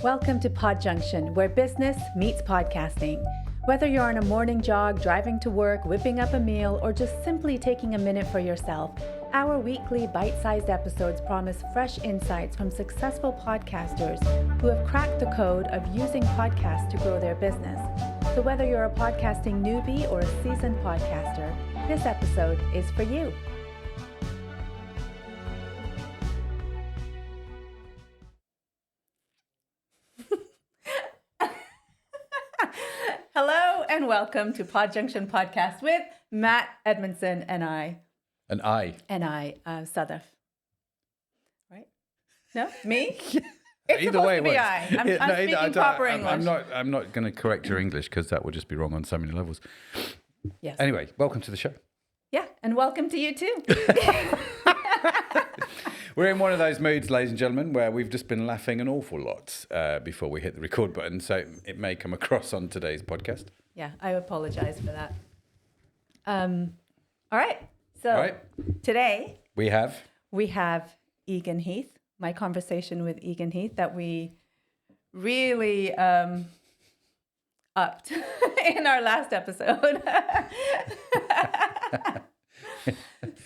Welcome to Podjunction, where business meets podcasting. Whether you're on a morning jog, driving to work, whipping up a meal, or just simply taking a minute for yourself, our weekly bite-sized episodes promise fresh insights from successful podcasters who have cracked the code of using podcasts to grow their business. So whether you're a podcasting newbie or a seasoned podcaster, this episode is for you. Hello and welcome to Podjunction Podcast with Matt Edmundson and I. Sadaf. Right? No? Me? It's Either way, to be I. I'm speaking proper English. I'm not going to correct your English because that would just be wrong on so many levels. Yes. Anyway, welcome to the show. Yeah, and welcome to you too. We're in one of those moods, ladies and gentlemen, where we've just been laughing an awful lot before we hit the record button, so it may come across on today's podcast. Yeah, I apologize for that. All right. So today we have Eagan Heath, my conversation with Eagan Heath that we really upped in our last episode.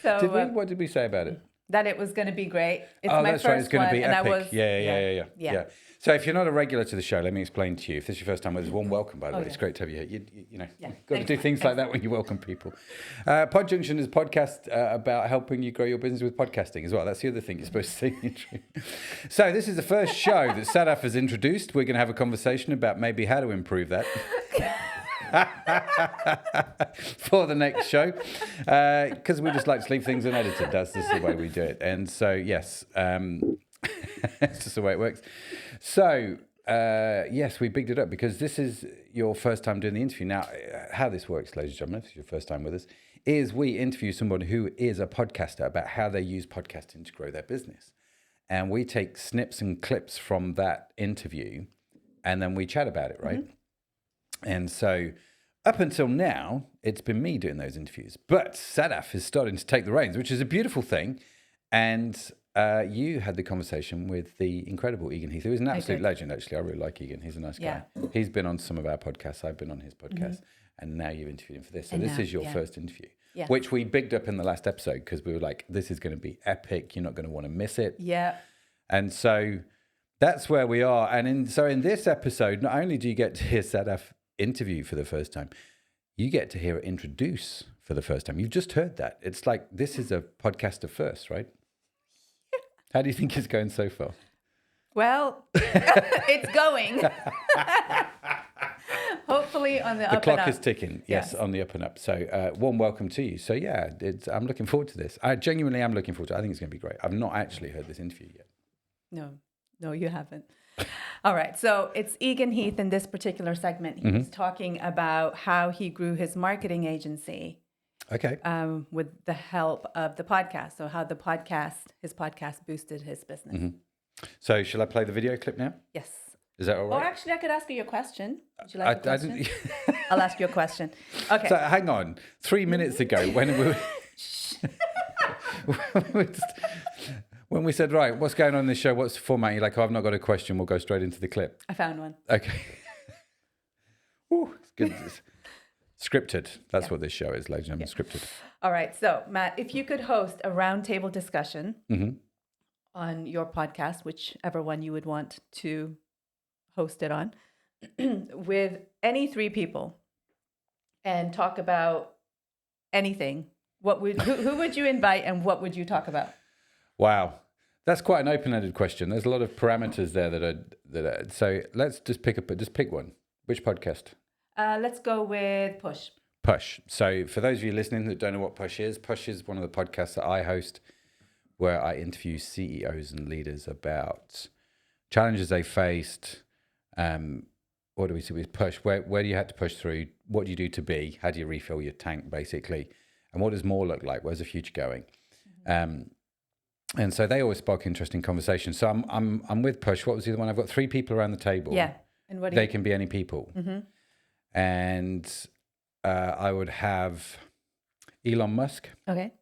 So what did we say about it? That it was going to be great. It's my that's first right. It's going to be epic. Was, yeah. So if you're not a regular to the show, let me explain to you. If this is your first time with us, warm welcome, by the way. It's great to have you here. You know, you've got to do things like that when you welcome people. Podjunction is a podcast about helping you grow your business with podcasting as well. That's the other thing you're supposed to say. So this is the first show that Sadaf has introduced. We're going to have a conversation about maybe how to improve that. For the next show, because we just like to leave things unedited. That's just the way we do it. And so, yes, it's just the way it works. So, yes, we bigged it up because this is your first time doing the interview. Now, how this works, ladies and gentlemen, if it's your first time with us, is we interview someone who is a podcaster about how they use podcasting to grow their business. And we take snips and clips from that interview and then we chat about it, right? Mm-hmm. And so up until now, it's been me doing those interviews. But Sadaf is starting to take the reins, which is a beautiful thing. And you had the conversation with the incredible Eagan Heath, who is an absolute legend, actually. I really like Eagan. He's a nice guy. He's been on some of our podcasts. I've been on his podcast. And now you've interviewed him for this. So this is your first interview, which we bigged up in the last episode because we were like, this is going to be epic. You're not going to want to miss it. Yeah. And so that's where we are. And in this episode, not only do you get to hear Sadaf interview for the first time, you get to hear it introduce for the first time. You've just heard that. It's like this is a podcaster first, right? How do you think it's going so far? Well, it's going. Hopefully on the up and up. The clock is ticking, yes, on the up and up. So warm welcome to you. So yeah, I'm looking forward to this. I genuinely am looking forward to it. I think it's going to be great. I've not actually heard this interview yet. No, you haven't. All right. So it's Eagan Heath in this particular segment. He's talking about how he grew his marketing agency. Okay. With the help of the podcast. So how his podcast boosted his business. Mm-hmm. So shall I play the video clip now? Yes. Is that all right? Or actually, I could ask you a question. Would you like a question? I'll ask you a question. Okay. So hang on. 3 minutes ago, when we were... When we said, right, what's going on in this show? What's the format? You're like, I've not got a question. We'll go straight into the clip. I found one. Okay. Ooh, it's good. It's scripted. That's what this show is, ladies and gentlemen, scripted. All right. So, Matt, if you could host a roundtable discussion on your podcast, whichever one you would want to host it on, with any three people and talk about anything, who would you invite and what would you talk about? Wow. That's quite an open-ended question. There's a lot of parameters there that are so let's just pick one. Which podcast? Let's go with Push. So for those of you listening that don't know what Push is one of the podcasts that I host where I interview CEOs and leaders about challenges they faced. What do we see with Push? Where do you have to push through? What do you do to be? How do you refill your tank, basically? And what does more look like? Where's the future going? And so they always spark interesting conversations. So I'm with Push. What was the other one? I've got three people around the table. Yeah. And what they can be any people. Mm-hmm. And I would have Elon Musk. Okay.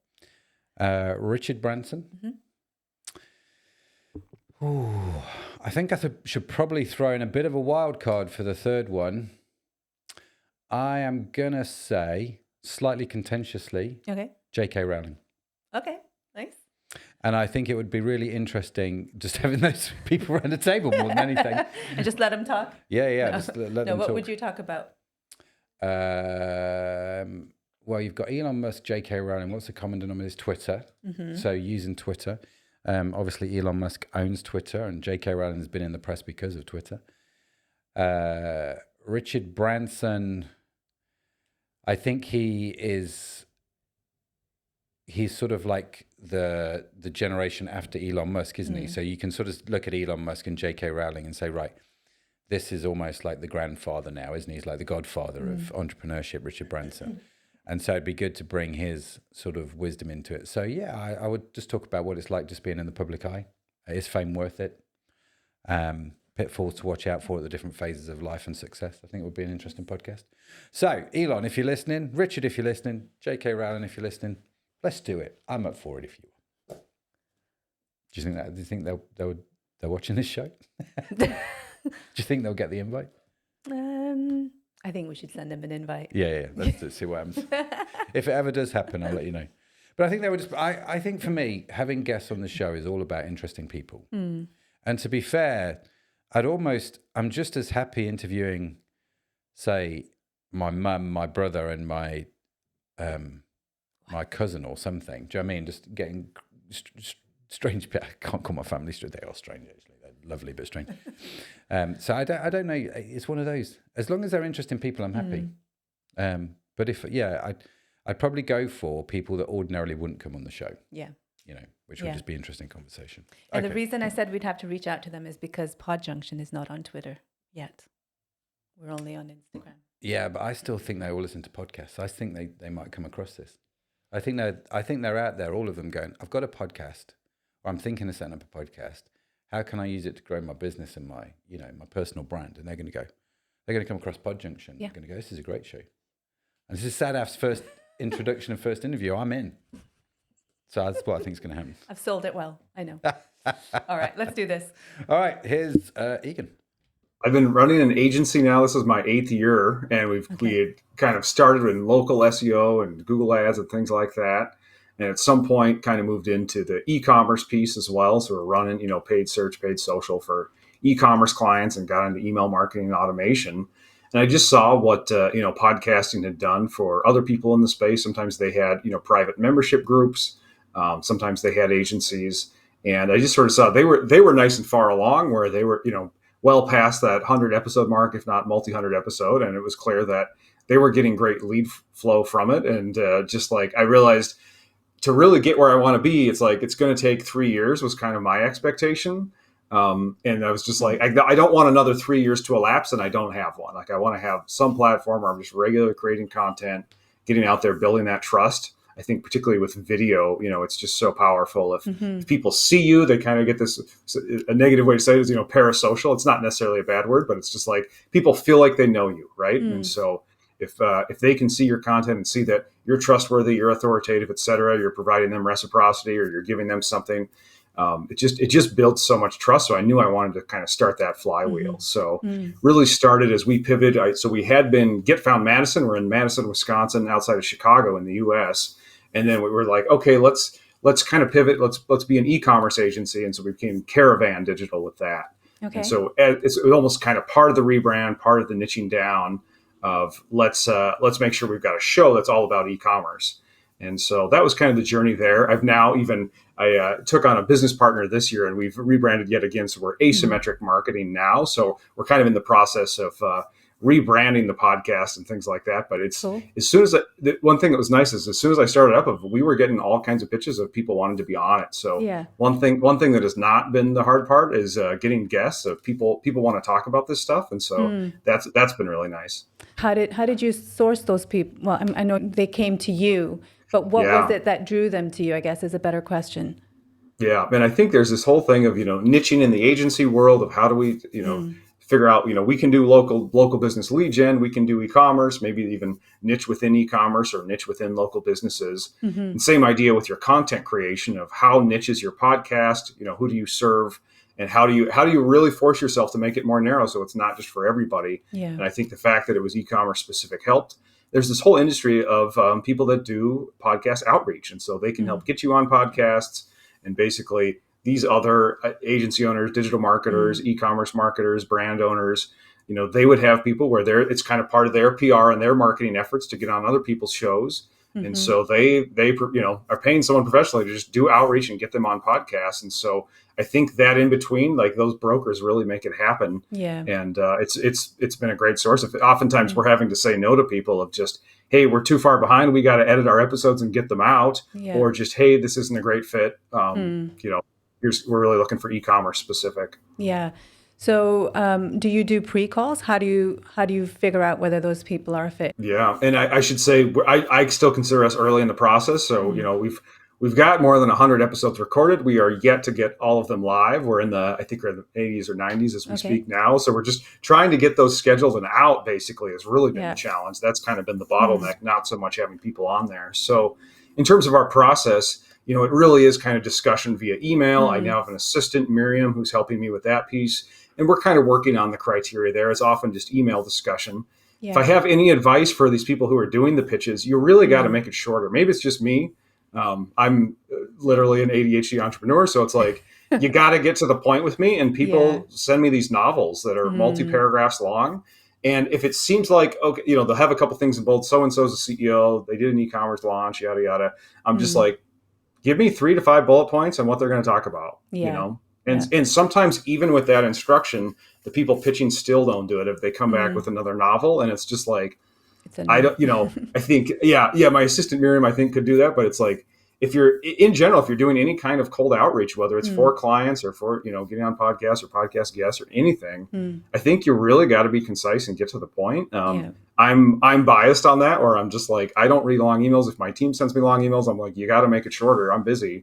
Richard Branson. Mm-hmm. Ooh, I think should probably throw in a bit of a wild card for the third one. I am going to say, slightly contentiously, J.K. Rowling. Okay, nice. And I think it would be really interesting just having those people around the table more than anything. And just let them talk? Yeah. No. Just let them talk. What would you talk about? Well, you've got Elon Musk, J.K. Rowling. What's the common denominator? Is Twitter. Mm-hmm. So using Twitter. Obviously, Elon Musk owns Twitter, and J.K. Rowling has been in the press because of Twitter. Richard Branson, I think he's sort of like the generation after Elon Musk, isn't he? So you can sort of look at Elon Musk and J.K. Rowling and say, right, this is almost like the grandfather now, isn't he? He's like the godfather of entrepreneurship, Richard Branson. And so it'd be good to bring his sort of wisdom into it. So yeah, I would just talk about what it's like just being in the public eye. Is fame worth it? Pitfalls to watch out for at the different phases of life and success. I think it would be an interesting podcast. So Elon, if you're listening, Richard, if you're listening, J.K. Rowling, if you're listening, let's do it. I'm up for it if you are. Do you think they're watching this show? Do you think they'll get the invite? I think we should send them an invite. Yeah. Let's see what happens. If it ever does happen, I'll let you know. But I think they would just. I think for me, having guests on the show is all about interesting people. And to be fair, I'm just as happy interviewing, say, my mum, my brother, and my cousin or something. Do you know what I mean? Just getting strange. I can't call my family strange. They are strange, actually. They're lovely, but strange. So I don't know. It's one of those. As long as they're interesting people, I'm happy. But I'd probably go for people that ordinarily wouldn't come on the show. Yeah. Which would just be interesting conversation. And the reason I said we'd have to reach out to them is because Podjunction is not on Twitter yet. We're only on Instagram. Yeah, but I still think they all listen to podcasts. I think they might come across this. I think they're out there, all of them going, I've got a podcast, or I'm thinking of setting up a podcast. How can I use it to grow my business and my personal brand? And they're going to come across Podjunction. Yeah. They're going to go, this is a great show. And this is Sadaf's first introduction and first interview. I'm in. So that's what I think is going to happen. I've sold it well. I know. All right, let's do this. All right, here's Eagan. I've been running an agency now. This is my 8th year, and we had kind of started in local SEO and Google Ads and things like that. And at some point kind of moved into the e-commerce piece as well. So we're running, paid search, paid social for e-commerce clients and got into email marketing and automation. And I just saw what, podcasting had done for other people in the space. Sometimes they had, private membership groups. Sometimes they had agencies. And I just sort of saw they were nice and far along where they were, well past that 100 episode mark, if not multi-100 episode. And it was clear that they were getting great lead flow from it. And I realized to really get where I want to be, it's going to take 3 years was kind of my expectation. And I was just like, I don't want another 3 years to elapse and I don't have one. I want to have some platform where I'm just regularly creating content, getting out there, building that trust. I think particularly with video, it's just so powerful. If people see you, they kind of get this, a negative way to say it is, parasocial. It's not necessarily a bad word, but it's just like people feel like they know you, right? And so if they can see your content and see that you're trustworthy, you're authoritative, et cetera, you're providing them reciprocity or you're giving them something, it just builds so much trust. So I knew I wanted to kind of start that flywheel. So really started as we pivoted. So we had been Get Found Madison. We're in Madison, Wisconsin, outside of Chicago in the US. And then we were like, okay, let's kind of pivot. Let's be an e-commerce agency. And so we became Caravan Digital with that. Okay. And so it's almost kind of part of the rebrand, part of the niching down of let's make sure we've got a show that's all about e-commerce. And so that was kind of the journey there. I've now I took on a business partner this year and we've rebranded yet again. So we're Asymmetric Marketing now. So we're kind of in the process of rebranding the podcast and things like that. But it's cool. As soon as one thing that was nice is as soon as I started up, we were getting all kinds of pitches of people wanting to be on it. So one thing that has not been the hard part is getting guests of people want to talk about this stuff. And so that's been really nice. How did you source those people? Well, I know they came to you, but what was it that drew them to you, I guess, is a better question. Yeah. And I think there's this whole thing of, niching in the agency world of how do we, figure out, we can do local business lead gen, we can do e-commerce, maybe even niche within e-commerce or niche within local businesses. And same idea with your content creation of how niche is your podcast, who do you serve? and how do you really force yourself to make it more narrow so it's not just for everybody. Yeah. And I think the fact that it was e-commerce specific helped. There's this whole industry of people that do podcast outreach, and so they can help get you on podcasts. And basically, these other agency owners, digital marketers, e-commerce marketers, brand owners, they would have people where it's kind of part of their PR and their marketing efforts to get on other people's shows. And so they are paying someone professionally to just do outreach and get them on podcasts. And so I think that in between, like, those brokers really make it happen. Yeah. And it's been a great source. Oftentimes we're having to say no to people of just, hey, we're too far behind, we got to edit our episodes and get them out, or just, hey, this isn't a great fit. We're really looking for e-commerce specific. Yeah. So do you do pre-calls? How do you figure out whether those people are a fit? Yeah. And I should say, I still consider us early in the process. So, we've got more than 100 episodes recorded. We are yet to get all of them live. We're in the 80s or 90s as we speak now. So we're just trying to get those scheduled and out, basically, has really been the challenge. That's kind of been the bottleneck, not so much having people on there. So in terms of our process, it really is kind of discussion via email. I now have an assistant, Miriam, who's helping me with that piece. And we're kind of working on the criteria there. It's often just email discussion. Yeah. If I have any advice for these people who are doing the pitches, you really got to make it shorter. Maybe it's just me. I'm literally an ADHD entrepreneur. So it's like, you got to get to the point with me. And people send me these novels that are multi-paragraphs long. And if it seems like, okay, they'll have a couple things in bold. So-and-so's a CEO. They did an e-commerce launch, yada, yada. I'm just like, give me 3 to 5 bullet points on what they're going to talk about, And sometimes even with that instruction, the people pitching still don't do it if they come back with another novel. And it's just like, I think, my assistant Miriam, I think, could do that. But it's like, if you're doing any kind of cold outreach, whether it's for clients or for, getting on podcasts or podcast guests or anything, I think you really got to be concise and get to the point. I'm biased on that, or I'm just like, I don't read long emails. If my team sends me long emails, I'm like, you got to make it shorter. I'm busy.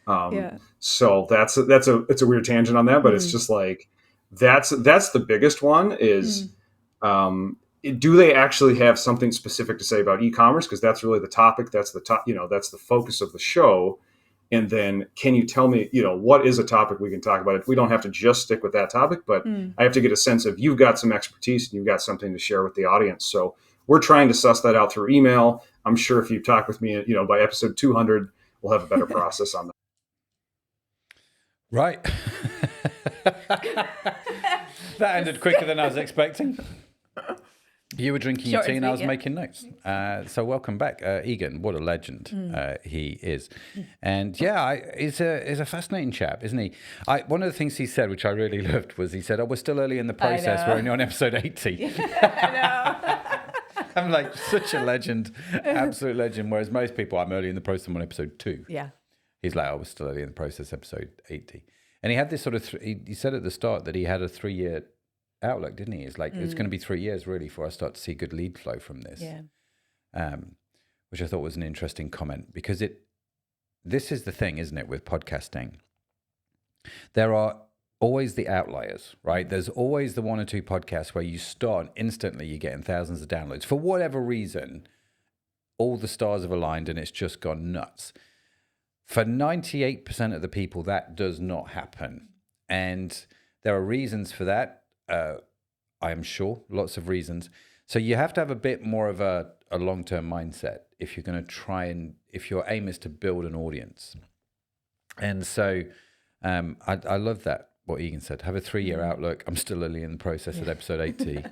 So it's a weird tangent on that, but it's just like, that's the biggest one is, do they actually have something specific to say about e-commerce? Because that's really the topic. That's the top, that's the focus of the show. And then can you tell me, what is a topic we can talk about? If we don't have to just stick with that topic, but I have to get a sense of, you've got some expertise and you've got something to share with the audience. So we're trying to suss that out through email. I'm sure if you talk with me, by episode 200, we'll have a better process on that. Right. That ended quicker than I was expecting. You were drinking your tea and I was making notes. So welcome back, Eagan. What a legend he is. And he's a fascinating chap, isn't he? One of the things he said, which I really loved, was he said, we're still early in the process. We're only on episode 80. I know. I'm like, such a legend, absolute legend. Whereas most people, I'm early in the process, I'm on episode 2. Yeah. He's like, we're still early in the process, episode 80. And he had this sort of, he said at the start that he had a 3-year outlook, didn't he? It's like, it's going to be 3 years really before I start to see good lead flow from this. Yeah. Which I thought was an interesting comment, because this is the thing, isn't it, with podcasting? There are always the outliers, right? There's always the 1 or 2 podcasts where you start and instantly you're getting thousands of downloads. For whatever reason, all the stars have aligned and it's just gone nuts. For 98% of the people, that does not happen. And there are reasons for that. I am sure, lots of reasons. So you have to have a bit more of a long-term mindset if you're going to try and, if your aim is to build an audience. And so I love that, what Eagan said. Have a 3-year outlook. I'm still early in the process at episode 80.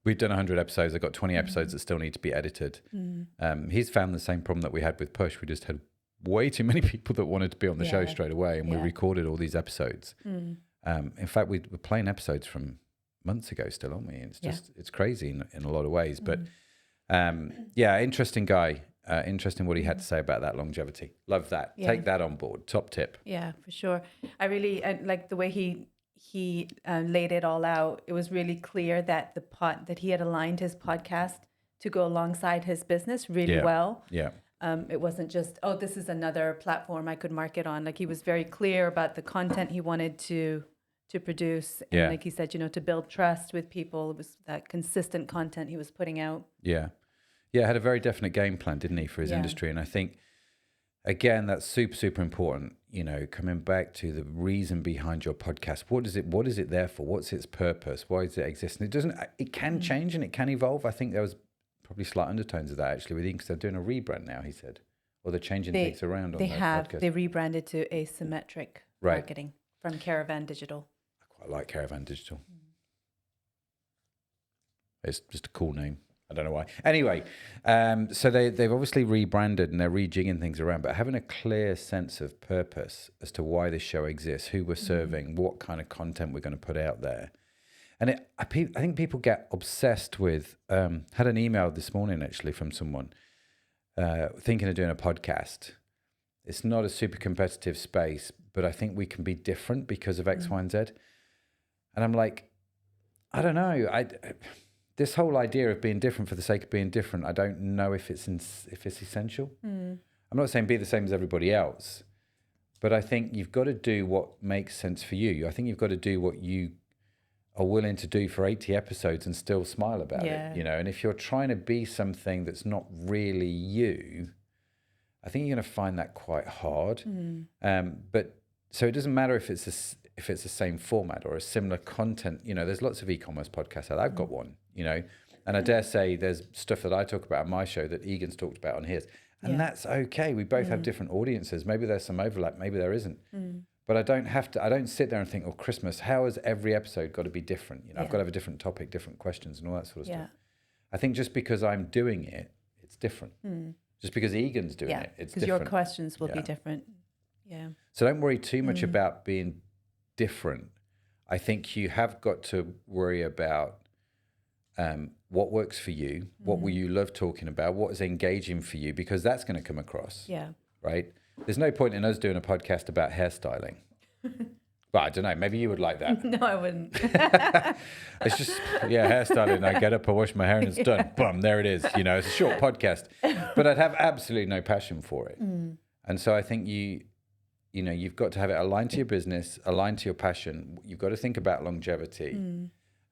We've done 100 episodes. I've got 20 episodes that still need to be edited. He's found the same problem that we had with Push. We just had way too many people that wanted to be on the show straight away, and we recorded all these episodes. In fact, we're playing episodes from months ago still, aren't we? It's just it's crazy in a lot of ways. But interesting guy. Interesting what he had to say about that longevity. Love that. Take that on board. Top tip. Yeah, for sure. I really like the way he laid it all out. It was really clear that that he had aligned his podcast to go alongside his business really well. Yeah. It wasn't just, this is another platform I could market on. Like, he was very clear about the content he wanted to produce. And like he said, to build trust with people. It was that consistent content he was putting out. Yeah. Yeah, had a very definite game plan, didn't he, for his industry. And I think again, that's super, super important. Coming back to the reason behind your podcast. What is it there for? What's its purpose? Why does it exist? And it can change and it can evolve. I think there was probably slight undertones of that actually with Eagan, because they're doing a rebrand now, he said. Or they're changing things around on their podcast. They rebranded to Asymmetric Marketing from Caravan Digital. I quite like Caravan Digital. It's just a cool name. I don't know why. Anyway, so they've obviously rebranded and they're rejigging things around, but having a clear sense of purpose as to why this show exists, who we're serving, what kind of content we're going to put out there. And I think people get obsessed with, had an email this morning actually from someone thinking of doing a podcast. It's not a super competitive space, but I think we can be different because of X, Y, and Z. And I'm like, I don't know. This whole idea of being different for the sake of being different, I don't know if it's essential. I'm not saying be the same as everybody else, but I think you've got to do what makes sense for you. I think you've got to do what you are willing to do for 80 episodes and still smile about it, And if you're trying to be something that's not really you, I think you're going to find that quite hard. But so it doesn't matter if it's the same format or a similar content. There's lots of e-commerce podcasts out there. I've got one. And I dare say there's stuff that I talk about on my show that Eagan's talked about on his. And that's okay. We both have different audiences. Maybe there's some overlap, maybe there isn't. But I don't sit there and think, Christmas, how has every episode got to be different? I've got to have a different topic, different questions and all that sort of stuff. I think just because I'm doing it, it's different. Just because Eagan's doing it, it's different. Because your questions will be different. Yeah. So don't worry too much about being different. I think you have got to worry about what works for you, what will you love talking about, what is engaging for you, because that's going to come across. Yeah. Right? There's no point in us doing a podcast about hairstyling. But I don't know, maybe you would like that. No, I wouldn't. It's just, hairstyling. I get up, I wash my hair and it's done. Boom, there it is. It's a short podcast. But I'd have absolutely no passion for it. And so I think you've got to have it aligned to your business, aligned to your passion. You've got to think about longevity.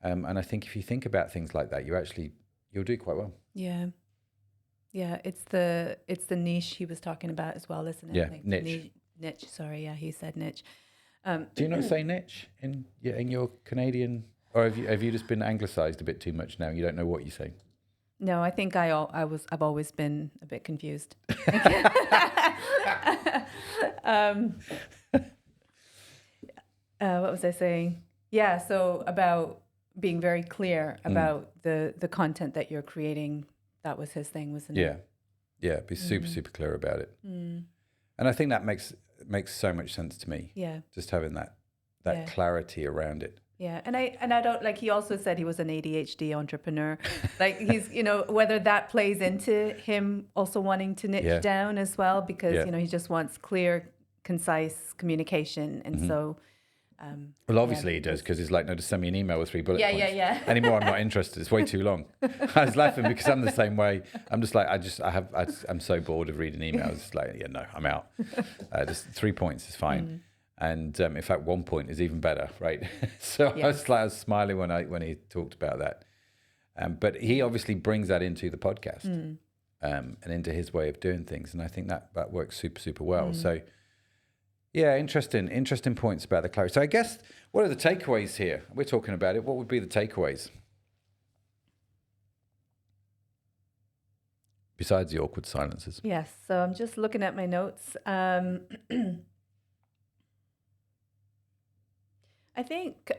And I think if you think about things like that, you'll do quite well. Yeah. Yeah, it's the niche he was talking about as well, isn't it? Yeah, niche. Niche, sorry, he said niche. Do you not say niche in your Canadian, or have you just been anglicised a bit too much now? You don't know what you say? No, I think I've always been a bit confused. What was I saying? Yeah, so about being very clear about the content that you're creating. That was his thing, wasn't it? Yeah. Be super, super clear about it. And I think that makes so much sense to me. Yeah. Just having that clarity around it. Yeah. And I don't, like, he also said he was an ADHD entrepreneur. Like, he's, whether that plays into him also wanting to niche down as well, because, he just wants clear, concise communication. And so, well, obviously he does, because he's like, no, just send me an email with 3 bullet points. Yeah. Anymore, I'm not interested. It's way too long. I was laughing because I'm the same way. I'm just like, I'm so bored of reading emails. It's like, no, I'm out. Just 3 points is fine. And in fact, 1 point is even better, right? So I was smiling when he talked about that. But he obviously brings that into the podcast and into his way of doing things. And I think that works super, super well. So yeah, interesting points about the clarity. So I guess, what are the takeaways here? We're talking about it. What would be the takeaways? Besides the awkward silences. Yes. So I'm just looking at my notes. I think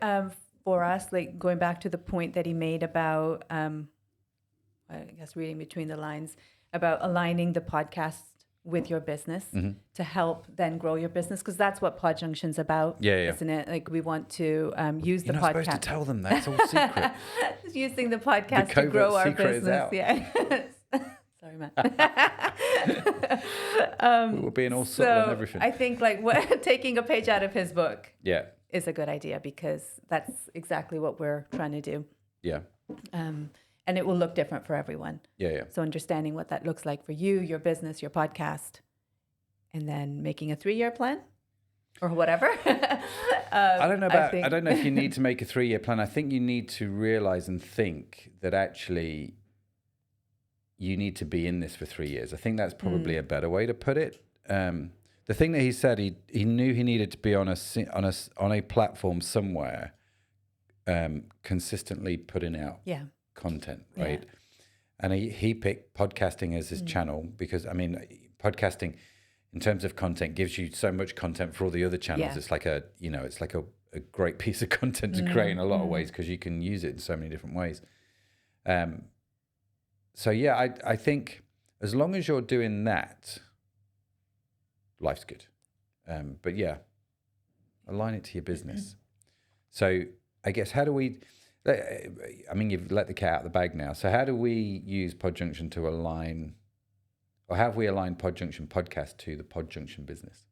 for us, like going back to the point that he made about, I guess reading between the lines, about aligning the podcast with your business to help then grow your business, because that's what Podjunction's about, isn't it? Like, we want to use the podcast. You're not supposed to tell them that. It's all secret. Using the podcast to grow our business. Yeah. Sorry, Matt. We were being all subtle and everything. I think taking a page out of his book is a good idea, because that's exactly what we're trying to do. Yeah. And it will look different for everyone. Yeah. So understanding what that looks like for you, your business, your podcast, and then making a 3-year plan or whatever. I don't know if you need to make a 3-year plan. I think you need to realize and think that actually you need to be in this for 3 years. I think that's probably a better way to put it. the thing that he said, he knew he needed to be on a platform somewhere, consistently putting out content, right? Yeah. And he picked podcasting as his channel because, I mean, podcasting in terms of content gives you so much content for all the other channels. It's like a great piece of content to create in a lot of ways because you can use it in so many different ways. So yeah, I think as long as you're doing that, life's good. But yeah, align it to your business. So I guess you've let the cat out of the bag now. So how do we use Podjunction to align, or have we aligned Podjunction podcast to the Podjunction business?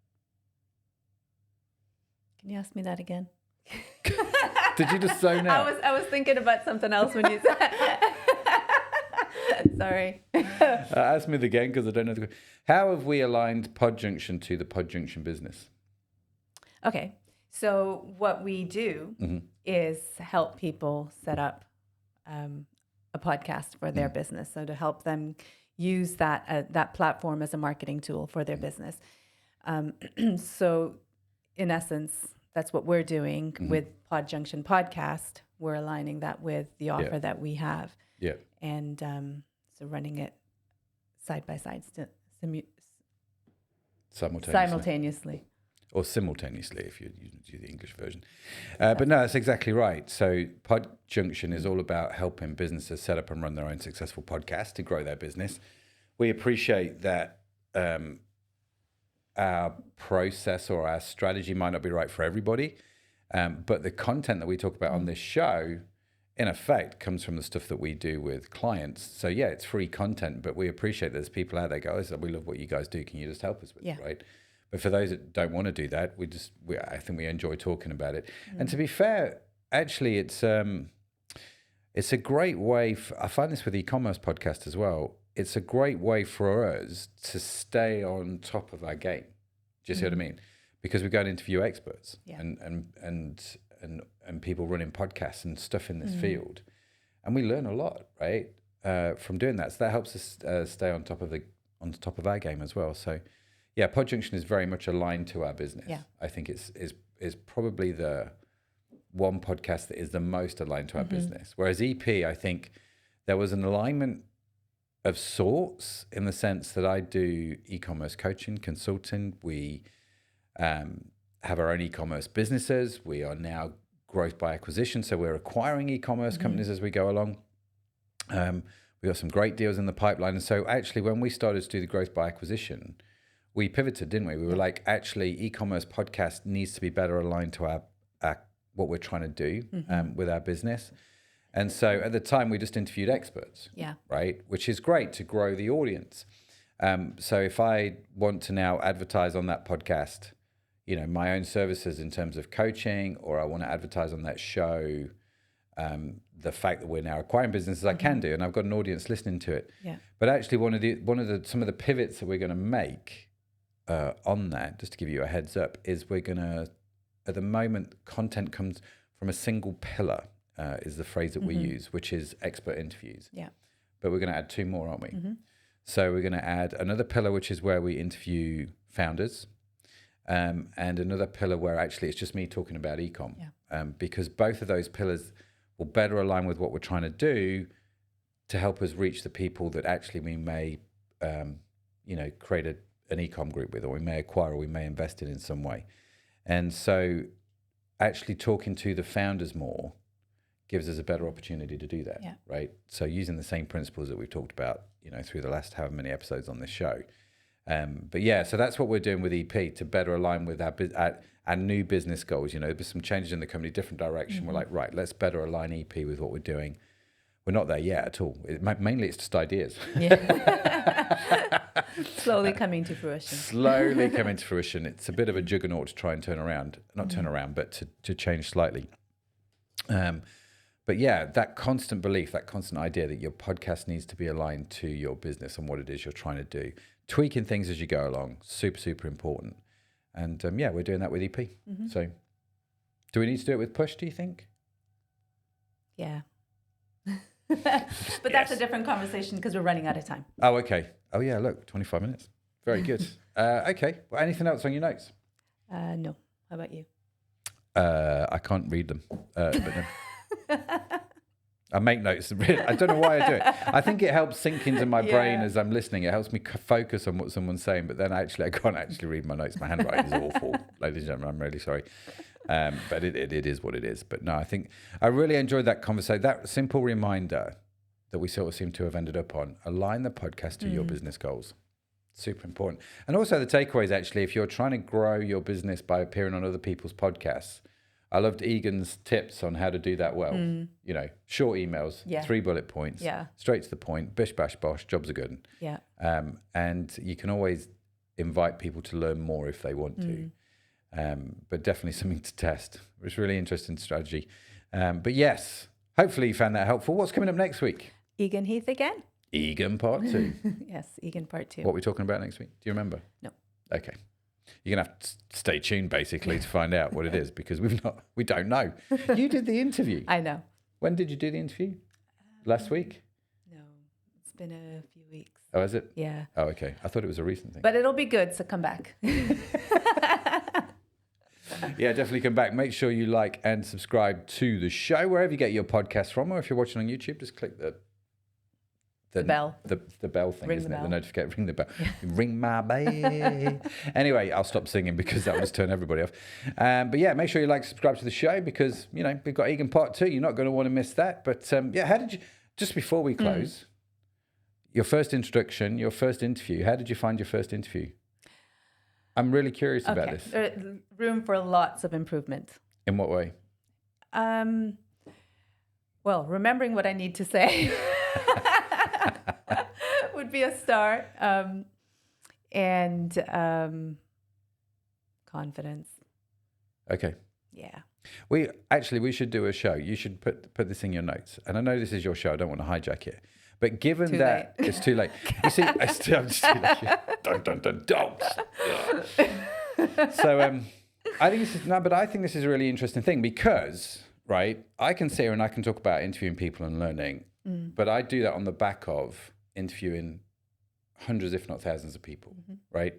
Can you ask me that again? Did you just zone out? I was thinking about something else when you said. Sorry. Ask me again because I don't know. How have we aligned Podjunction to the Podjunction business? Okay. So what we do is help people set up a podcast for their business. So to help them use that platform as a marketing tool for their business. So in essence, that's what we're doing with Podjunction podcast. We're aligning that with the offer that we have. Yeah. And so running it side by side, simultaneously. Or simultaneously, if you do the English version. But no, that's exactly right. So Podjunction is all about helping businesses set up and run their own successful podcast to grow their business. We appreciate that our process or our strategy might not be right for everybody, but the content that we talk about on this show, in effect, comes from the stuff that we do with clients. So yeah, it's free content, but we appreciate there's people out there go, oh, we love what you guys do. Can you just help us with it, right? But for those that don't want to do that, I think we enjoy talking about it. And to be fair, actually, it's a great way. I find this with e-commerce podcast as well. It's a great way for us to stay on top of our game. Do you see what I mean? Because we go and interview experts and people running podcasts and stuff in this field, and we learn a lot, right, from doing that. So that helps us stay on top of our game as well. So. Yeah, Podjunction is very much aligned to our business. Yeah. I think it's probably the one podcast that is the most aligned to our business. Whereas EP, I think there was an alignment of sorts in the sense that I do e-commerce coaching, consulting. We have our own e-commerce businesses. We are now growth by acquisition, so we're acquiring e-commerce companies as we go along. We got some great deals in the pipeline. And so actually when we started to do the growth by acquisition, we pivoted, didn't we? We were like, actually, e-commerce podcast needs to be better aligned to our what we're trying to do with our business. And so at the time, we just interviewed experts, right? Which is great to grow the audience. So if I want to now advertise on that podcast, my own services in terms of coaching, or I want to advertise on that show, the fact that we're now acquiring businesses, I can do, and I've got an audience listening to it. Yeah. But actually, some of the pivots that we're going to make on that, just to give you a heads up, is we're going to, at the moment, content comes from a single pillar, is the phrase that we use, which is expert interviews. Yeah. But we're going to add 2 more, aren't we? So we're going to add another pillar, which is where we interview founders, and another pillar where actually it's just me talking about e-com. Yeah. Because both of those pillars will better align with what we're trying to do to help us reach the people that actually we may, create an e-com group with, or we may acquire, or we may invest in some way. And so actually talking to the founders more gives us a better opportunity to do that, right? So using the same principles that we've talked about, through the last however many episodes on this show. But yeah, so that's what we're doing with EP to better align with our new business goals. There's some changes in the company, different direction. We're like, right, let's better align EP with what we're doing. We're not there yet at all. Mainly it's just ideas. Yeah. Slowly coming to fruition. Slowly coming to fruition. It's a bit of a juggernaut to try and turn around. Not turn around, but to change slightly. But yeah, that constant belief, that constant idea that your podcast needs to be aligned to your business and what it is you're trying to do. Tweaking things as you go along, super, super important. And we're doing that with EP. So do we need to do it with Push, do you think? Yeah. But that's a different conversation because we're running out of time. Oh, okay. Oh, yeah, look, 25 minutes. Very good. Okay. Well, anything else on your notes? No. How about you? I can't read them. But no. I make notes. I don't know why I do it. I think it helps sink into my brain as I'm listening. It helps me focus on what someone's saying. But then actually, I can't actually read my notes. My handwriting is awful, ladies and gentlemen. I'm really sorry. But it is what it is. But no, I think I really enjoyed that conversation. That simple reminder that we sort of seem to have ended up on. Align the podcast to your business goals. Super important. And also the takeaways, actually, if you're trying to grow your business by appearing on other people's podcasts, I loved Eagan's tips on how to do that well. You know, short emails, 3 bullet points, straight to the point, bish, bash, bosh, jobs are good. Yeah. And you can always invite people to learn more if they want to. But definitely something to test. It was a really interesting strategy. But yes, hopefully you found that helpful. What's coming up next week? Eagan Heath again? Eagan part 2. Yes, Eagan part 2. What are we talking about next week? Do you remember? No. Okay. You're going to have to stay tuned, basically, to find out what it is, because we don't know. You did the interview. I know. When did you do the interview? Last week? No, it's been a few weeks. Oh, is it? Yeah. Oh, okay. I thought it was a recent thing. But it'll be good, so come back. Yeah, definitely come back. Make sure you like and subscribe to the show, wherever you get your podcast from, or if you're watching on YouTube, just click the bell. The bell thing, Ring isn't the it? bell. The notification, ring the bell. Ring my bell. Anyway, I'll stop singing because that will just turn everybody off. But yeah, make sure you like, subscribe to the show because, you know, we've got Eagan part 2. You're not going to want to miss that. But yeah, how did you, just before we close, your first introduction, your first interview, how did you find your first interview? I'm really curious about this. Room for lots of improvement. In what way? Well, remembering what I need to say would be a start. And confidence. Okay. Yeah. We should do a show. You should put this in your notes. And I know this is your show. I don't want to hijack it. But given that it's too late, you see, I'm just too late. Don't. So I think this is a really interesting thing because, right, I can sit here and I can talk about interviewing people and learning, but I do that on the back of interviewing hundreds, if not thousands of people, right?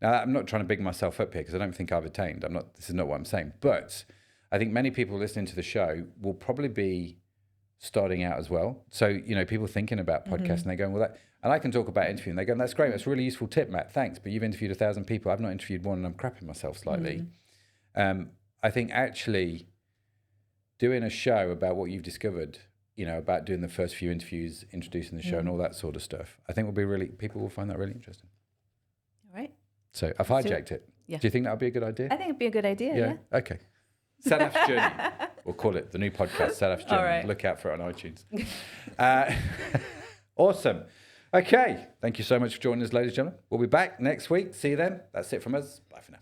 Now, I'm not trying to big myself up here because I don't think I've attained. This is not what I'm saying. But I think many people listening to the show will probably be starting out as well. So, you know, people thinking about podcasts and they're going, well, and I can talk about interviewing. They're going, that's great. That's a really useful tip, Matt. Thanks. But you've interviewed 1,000 people. I've not interviewed one and I'm crapping myself slightly. I think actually doing a show about what you've discovered, you know, about doing the first few interviews, introducing the show and all that sort of stuff, I think people will find that really interesting. All right. So I've hijacked it. Yeah. Do you think that would be a good idea? I think it'd be a good idea. Yeah. Okay. Sadaf's Journey. We'll call it the new podcast, Sadaf's Journey. All right. Look out for it on iTunes. Awesome. Okay. Thank you so much for joining us, ladies and gentlemen. We'll be back next week. See you then. That's it from us. Bye for now.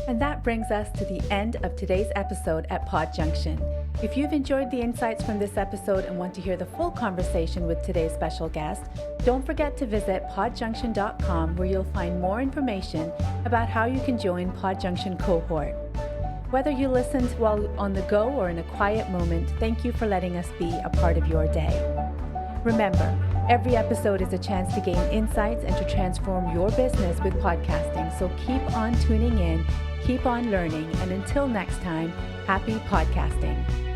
And that brings us to the end of today's episode at Podjunction. If you've enjoyed the insights from this episode and want to hear the full conversation with today's special guest, don't forget to visit podjunction.com where you'll find more information about how you can join Podjunction cohort. Whether you listened while on the go or in a quiet moment, thank you for letting us be a part of your day. Remember, every episode is a chance to gain insights and to transform your business with podcasting. So keep on tuning in, keep on learning, and until next time, happy podcasting.